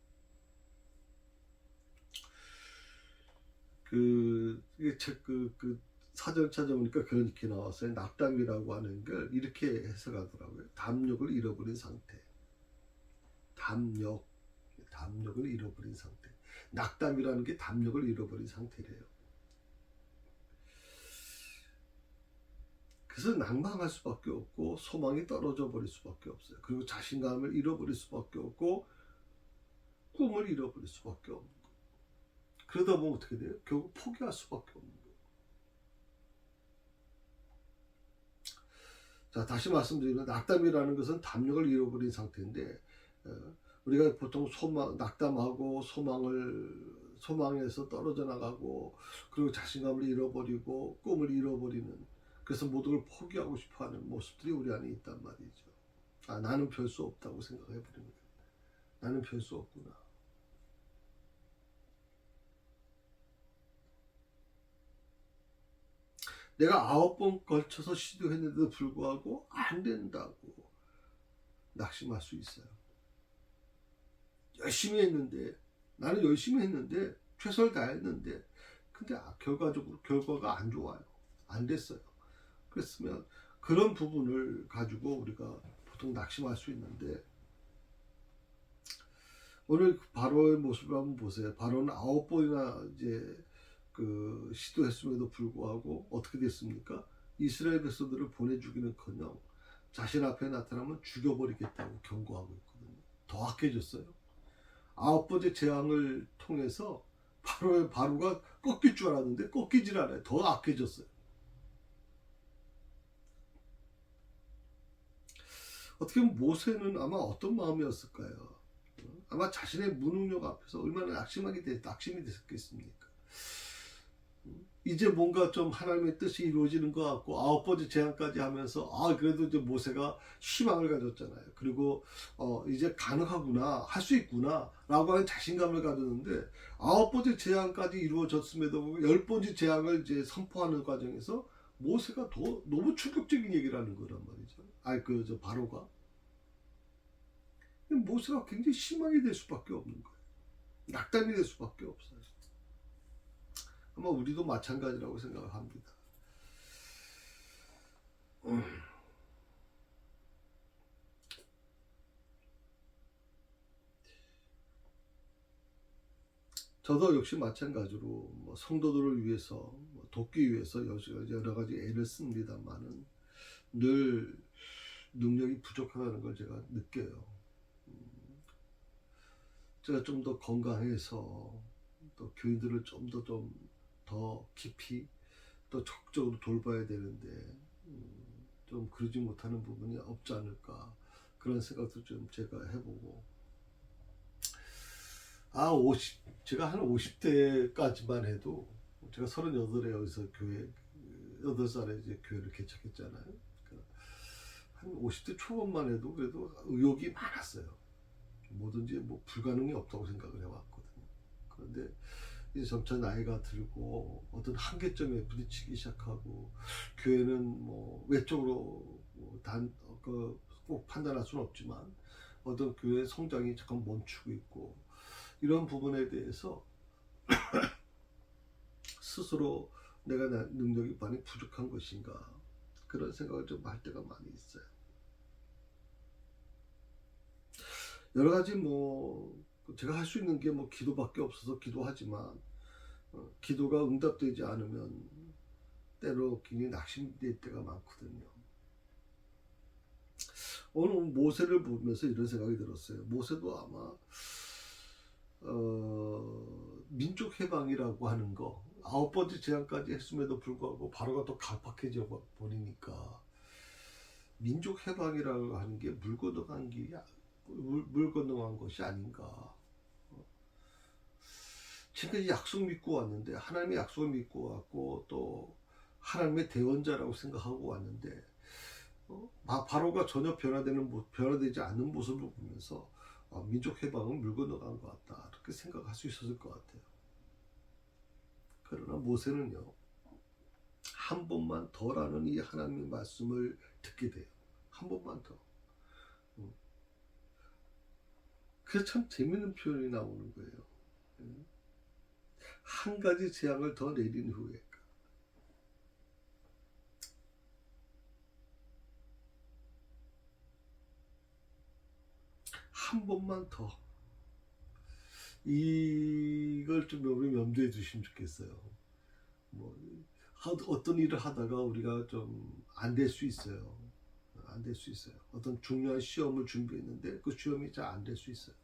그 사전 찾아보니까 그렇게 나왔어요. 낙담이라고 하는 걸 이렇게 해석하더라고요. 담력을 잃어버린 상태. 담력을 잃어버린 상태. 낙담이라는 게 담력을 잃어버린 상태래요. 그래서 낭망할 수밖에 없고 소망이 떨어져 버릴 수밖에 없어요. 그리고 자신감을 잃어버릴 수밖에 없고 꿈을 잃어버릴 수밖에 없는 거예요. 그러다 보면 어떻게 돼요? 결국 포기할 수밖에 없는 거예요. 자, 다시 말씀드리면 낙담이라는 것은 담력을 잃어버린 상태인데 우리가 보통 낙담하고 소망에서 떨어져 나가고 그리고 자신감을 잃어버리고 꿈을 잃어버리는, 그래서 모든 걸 포기하고 싶어하는 모습들이 우리 안에 있단 말이죠. 아, 나는 별 수 없다고 생각해버리는 거예요. 나는 별 수 없구나. 내가 9번 걸쳐서 시도했는데도 불구하고 안 된다고 낙심할 수 있어요. 열심히 했는데, 나는 열심히 했는데 최선을 다했는데 근데 결과가 안 좋아요. 안 됐어요. 그랬으면 그런 부분을 가지고 우리가 보통 낙심할 수 있는데, 오늘 바로의 모습을 한번 보세요. 바로는 9번이나 이제 시도했음에도 불구하고 어떻게 됐습니까? 이스라엘 백성들을 보내 죽이는커녕 자신 앞에 나타나면 죽여버리겠다고 경고하고 있거든요. 더 악해졌어요. 9번째 재앙을 통해서 바로가 꺾일 줄 알았는데 꺾이질 않아요. 더 악해졌어요. 어떻게 보면 모세는 아마 어떤 마음이었을까요? 아마 자신의 무능력 앞에서 얼마나 낙심이 됐겠습니까? 이제 뭔가 좀 하나님의 뜻이 이루어지는 것 같고 9번째 재앙까지 하면서 그래도 이제 모세가 희망을 가졌잖아요. 그리고 이제 가능하구나, 할 수 있구나 라고 하는 자신감을 가졌는데 9번째 재앙까지 이루어졌음에도 불구하고 10번째 재앙을 이제 선포하는 과정에서 모세가 너무 충격적인 얘기를 하는 거란 말이죠. 바로가 모세가 굉장히 실망이 될 수밖에 없는 거예요. 낙담이 될 수밖에 없어요. 아마 우리도 마찬가지라고 생각을 합니다. 저도 역시 마찬가지로 성도들을 위해서 돕기 위해서 여러 가지 애를 씁니다만은 늘 능력이 부족하다는 걸 제가 느껴요. 제가 좀 더 건강해서 또 교인들을 좀 더 깊이 또 적극적으로 돌봐야 되는데 좀 그러지 못하는 부분이 없지 않을까, 그런 생각도 좀 제가 해보고, 제가 한 50대까지만 해도, 제가 38에 여기서 8살에 이제 교회를 개척했잖아요. 그러니까 한 50대 초반만 해도 그래도 의욕이 많았어요. 뭐든지 뭐 불가능이 없다고 생각을 해왔거든요. 그런데 이제 점차 나이가 들고 어떤 한계점에 부딪히기 시작하고, 교회는 뭐 외적으로 꼭 판단할 수는 없지만 어떤 교회의 성장이 잠깐 멈추고 있고, 이런 부분에 대해서 스스로 내가 능력이 많이 부족한 것인가, 그런 생각을 좀 할 때가 많이 있어요. 여러 가지 뭐 제가 할 수 있는 게 뭐 기도밖에 없어서 기도하지만, 기도가 응답되지 않으면 때로 굉장히 낙심될 때가 많거든요. 오늘 모세를 보면서 이런 생각이 들었어요. 모세도 아마 민족 해방이라고 하는 거 9번째 제안까지 했음에도 불구하고 바로가 또 강팍해져 버리니까, 민족 해방이라고 하는 게 물 건너간 것이 아닌가. 지금까지 약속 믿고 왔는데, 하나님의 약속을 믿고 왔고 또 하나님의 대원자라고 생각하고 왔는데, 바로가 전혀 변화되지 않는 모습을 보면서 민족 해방은 물 건너간 것 같다, 이렇게 생각할 수 있었을 것 같아요. 그러나 모세는요, 한 번만 더라는 이 하나님의 말씀을 듣게 돼요. 한 번만 더. 그래서 참 재밌는 표현이 나오는 거예요. 한 가지 재앙을 더 내린 후에, 한 번만 더. 이걸 좀 우리 염두에 두시면 좋겠어요. 뭐 어떤 일을 하다가 우리가 좀 안 될 수 있어요. 안 될 수 있어요. 어떤 중요한 시험을 준비했는데 그 시험이 잘 안 될 수 있어요.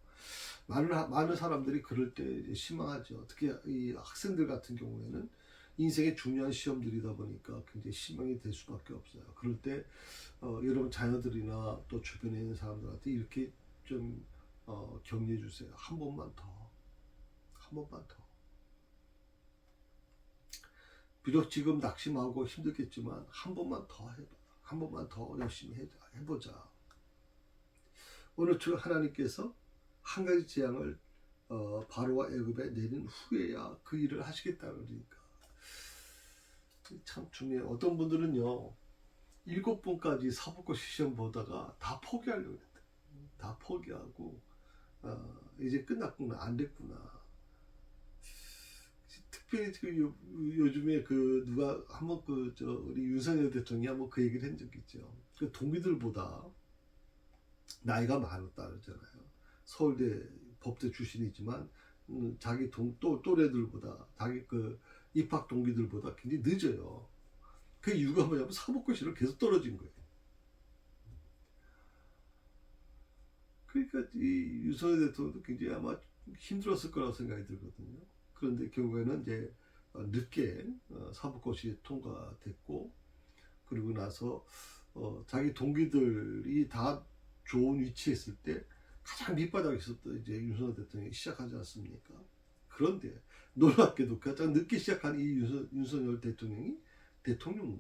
많은 사람들이 그럴 때 실망하죠. 특히 이 학생들 같은 경우에는 인생의 중요한 시험들이다 보니까 굉장히 실망이 될 수밖에 없어요. 그럴 때 여러분 자녀들이나 또 주변에 있는 사람들한테 이렇게 좀 격려해 주세요. 한 번만 더. 한 번만 더. 비록 지금 낙심하고 힘들겠지만 한 번만 더 해봐. 한 번만 더 열심히 해보자. 오늘 주 하나님께서 한 가지 재앙을 바로와 애굽에 내린 후에야 그 일을 하시겠다 그러니까 참 중요해요. 어떤 분들은요 7번까지 사법고 시험 보다가 다 포기하려고 했다. 다 포기하고 이제 끝났구나, 안 됐구나. 특별히 요즘에 누가 한번 우리 윤석열 대통령이 한번 그 얘기를 한 적이 있죠. 그 동기들보다 나이가 많았다 그러잖아요. 서울대 법대 출신이지만 자기 또래들보다 자기 입학 동기들보다 굉장히 늦어요. 그 이유가 뭐냐면 사법고시를 계속 떨어진 거예요. 그러니까 이 윤석열 대통령도 굉장히 아마 힘들었을 거라고 생각이 들거든요. 그런데 결국에는 이제 늦게 사법고시 통과됐고, 그리고 나서 자기 동기들이 다 좋은 위치에 있을 때 가장 밑바닥에 있었던 이제 윤석열 대통령이 시작하지 않습니까? 그런데 놀랍게도 가장 늦게 시작한 이 윤석열 대통령이 대통령이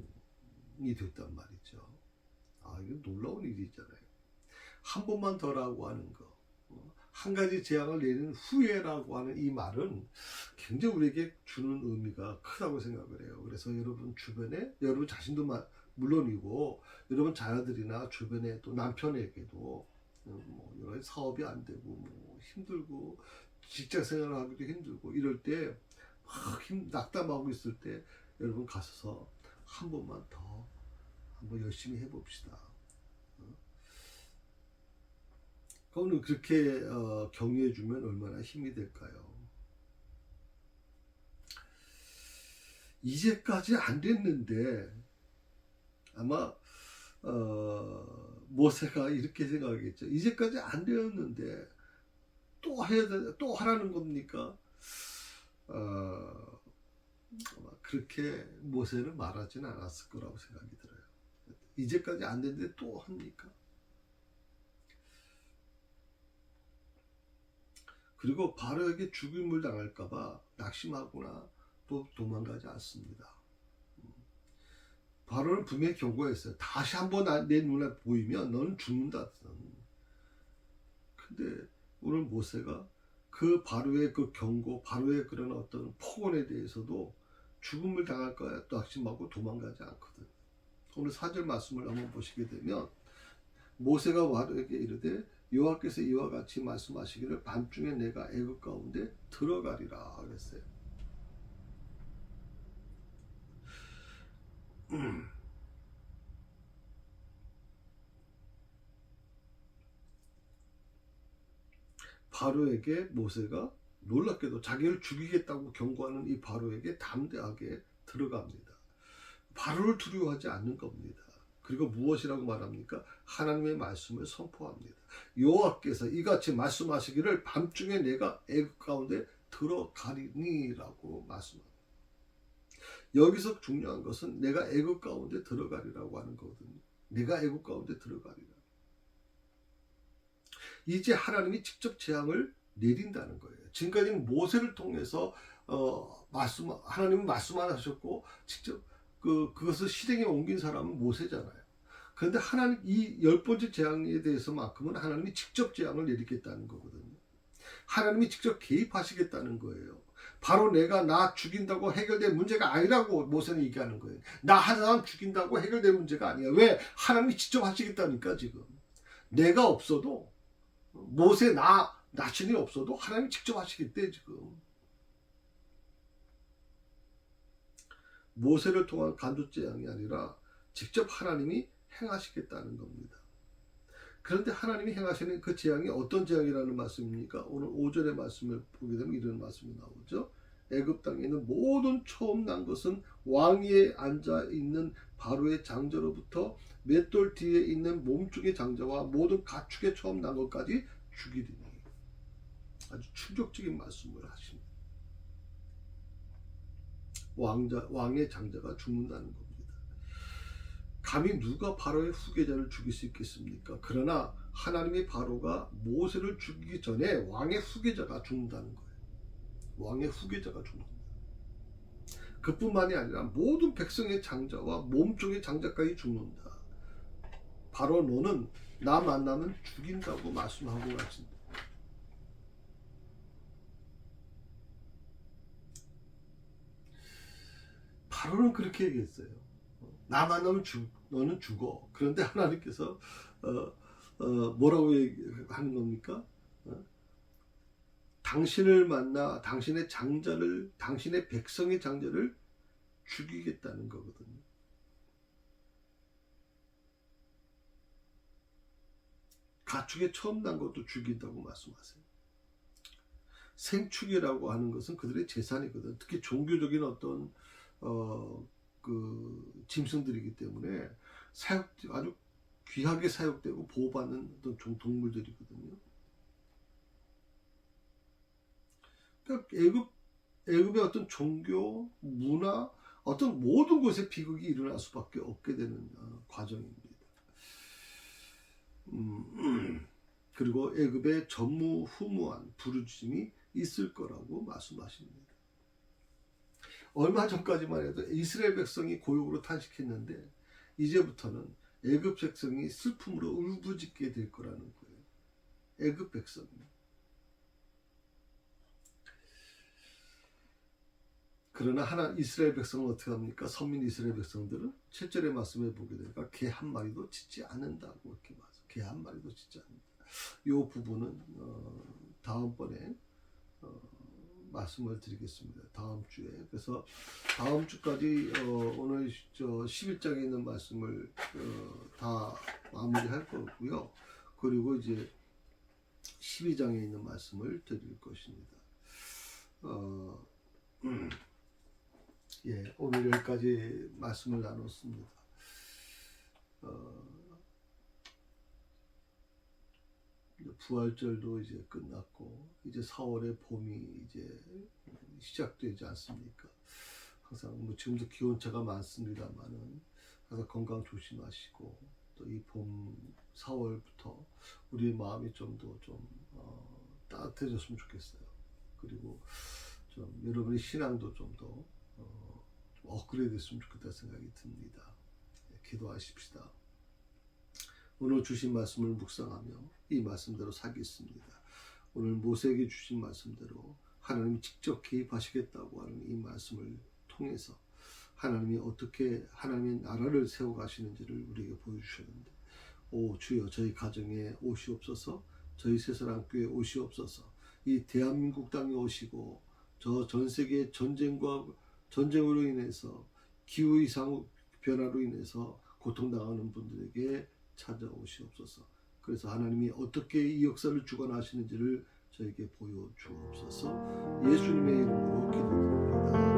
됐단 말이죠. 이건 놀라운 일이잖아요. 한 번만 더라고 하는 거, 한 가지 재앙을 내린 후에라고 하는 이 말은 굉장히 우리에게 주는 의미가 크다고 생각을 해요. 그래서 여러분 주변에, 여러분 자신도 물론이고 여러분 자녀들이나 주변에 또 남편에게도 뭐 여러 가지 사업이 안 되고 뭐 힘들고 직장 생활을 하기도 힘들고 이럴 때 막 낙담하고 있을 때 여러분 가셔서 한 번만 더 한번 열심히 해봅시다. 그러면 그렇게 격려해주면 얼마나 힘이 될까요? 이제까지 안 됐는데 아마 모세가 이렇게 생각하겠죠. 이제까지 안 되었는데 또 해야 돼, 또 하라는 겁니까? 그렇게 모세는 말하지는 않았을 거라고 생각이 들어요. 이제까지 안 됐는데 또 합니까? 그리고 바로에게 죽임을 당할까봐 낙심하거나 또 도망가지 않습니다. 바로는 분명히 경고했어요. 다시 한번 내 눈에 보이면 너는 죽는다. 근데 오늘 모세가 그 바로의 그 경고, 바로의 그런 어떤 폭언에 대해서도 죽음을 당할 거야 낙심하고 도망가지 않거든. 오늘 4절 말씀을 한번 보시게 되면 모세가 바로에게 이르되 여호와께서 이와 같이 말씀하시기를 밤중에 내가 애굽 가운데 들어가리라 그랬어요. 바로에게 모세가 놀랍게도 자기를 죽이겠다고 경고하는 이 바로에게 담대하게 들어갑니다. 바로를 두려워하지 않는 겁니다. 그리고 무엇이라고 말합니까? 하나님의 말씀을 선포합니다. 여호와께서 이같이 말씀하시기를 밤중에 내가 애굽 가운데 들어가리니라고 말씀합니다. 여기서 중요한 것은 내가 애굽 가운데 들어가리라고 하는 거거든요. 내가 애굽 가운데 들어가리라. 이제 하나님이 직접 재앙을 내린다는 거예요. 지금까지는 모세를 통해서 하나님은 말씀만 하셨고 직접 그것을 실행에 옮긴 사람은 모세잖아요. 그런데 하나님 이 10번째 재앙에 대해서만큼은 하나님이 직접 재앙을 내리겠다는 거거든요. 하나님이 직접 개입하시겠다는 거예요. 바로 내가 나 죽인다고 해결될 문제가 아니라고 모세는 얘기하는 거예요. 나 한 사람 죽인다고 해결될 문제가 아니야. 왜? 하나님이 직접 하시겠다니까 지금. 내가 없어도 모세 나신이 없어도 하나님이 직접 하시겠대 지금. 모세를 통한 간접 재앙이 아니라 직접 하나님이 행하시겠다는 겁니다. 그런데 하나님이 행하시는 그 재앙이 어떤 재앙이라는 말씀입니까? 오늘 5절의 말씀을 보게 되면 이런 말씀이 나오죠. 애굽 땅에 있는 모든 처음 난 것은 왕위에 앉아 있는 바로의 장자로부터 맷돌 뒤에 있는 몸쪽의 장자와 모든 가축의 처음 난 것까지 죽이리니. 아주 충격적인 말씀을 하십니다. 왕의 장자가 죽는다는 겁니다. 감히 누가 바로의 후계자를 죽일 수 있겠습니까? 그러나 하나님의 바로가 모세를 죽이기 전에 왕의 후계자가 죽는다는 거예요. 왕의 후계자가 죽는다. 그뿐만이 아니라 모든 백성의 장자와 몸종의 장자까지 죽는다. 바로 너는 나 만나면 죽인다고 말씀하고 가신다. 바로는 그렇게 얘기했어요. 나 만나면 너는 죽어. 그런데 하나님께서 뭐라고 하는 겁니까? 당신을 만나 당신의 장자를, 당신의 백성의 장자를 죽이겠다는 거거든요. 가축의 처음 난 것도 죽인다고 말씀하세요. 생축이라고 하는 것은 그들의 재산이거든. 특히 종교적인 어떤 그 짐승들이기 때문에 아주 귀하게 사육되고 보호받는 어떤 동물들이거든요. 그러니까 애굽의 어떤 종교, 문화, 어떤 모든 곳에 비극이 일어날 수밖에 없게 되는 과정입니다. 그리고 애굽에 전무후무한 부르짖음이 있을 거라고 말씀하십니다. 얼마 전까지만 해도 이스라엘 백성이 고역으로 탄식했는데 이제부터는 애굽 백성이 슬픔으로 울부짖게 될 거라는 거예요. 애굽 백성이. 그러나 이스라엘 백성은 어떻게 합니까? 선민 이스라엘 백성들은 7절의 말씀에 보게 되니까 개 한 마리도 짖지 않는다고 이렇게 말해요. 개 한 마리도 짖지 않는다. 이 부분은 다음번에 말씀을 드리겠습니다. 다음 주에. 그래서 다음 주까지 오늘 11장에 있는 말씀을 다 마무리할 거고요. 그리고 이제 12장에 있는 말씀을 드릴 것입니다. 예, 오늘 여기까지 말씀을 나눴습니다. 부활절도 이제 끝났고 이제 4월에 봄이 이제 시작되지 않습니까? 항상 뭐 지금도 기온차가 많습니다만은 항상 건강 조심하시고 또 이 봄 4월부터 우리 마음이 좀 더 좀 따뜻해졌으면 좋겠어요. 그리고 좀 여러분의 신앙도 좀 더 좀 업그레이드 됐으면 좋겠다 생각이 듭니다. 기도하십시다. 오늘 주신 말씀을 묵상하며 이 말씀대로 살겠습니다. 오늘 모세에게 주신 말씀대로 하나님이 직접 개입하시겠다고 하는 이 말씀을 통해서 하나님이 어떻게 하나님의 나라를 세워가시는지를 우리에게 보여주셨는데, 오 주여 저희 가정에 오시옵소서, 저희 새사랑교회에 오시옵소서, 이 대한민국 땅에 오시고 저 전 세계 전쟁으로 인해서 기후 이상 변화로 인해서 고통당하는 분들에게 찾아오시옵소서. 그래서 하나님이 어떻게 이 역사를 주관하시는지를 저에게 보여주옵소서. 예수님의 이름으로 기도드립니다.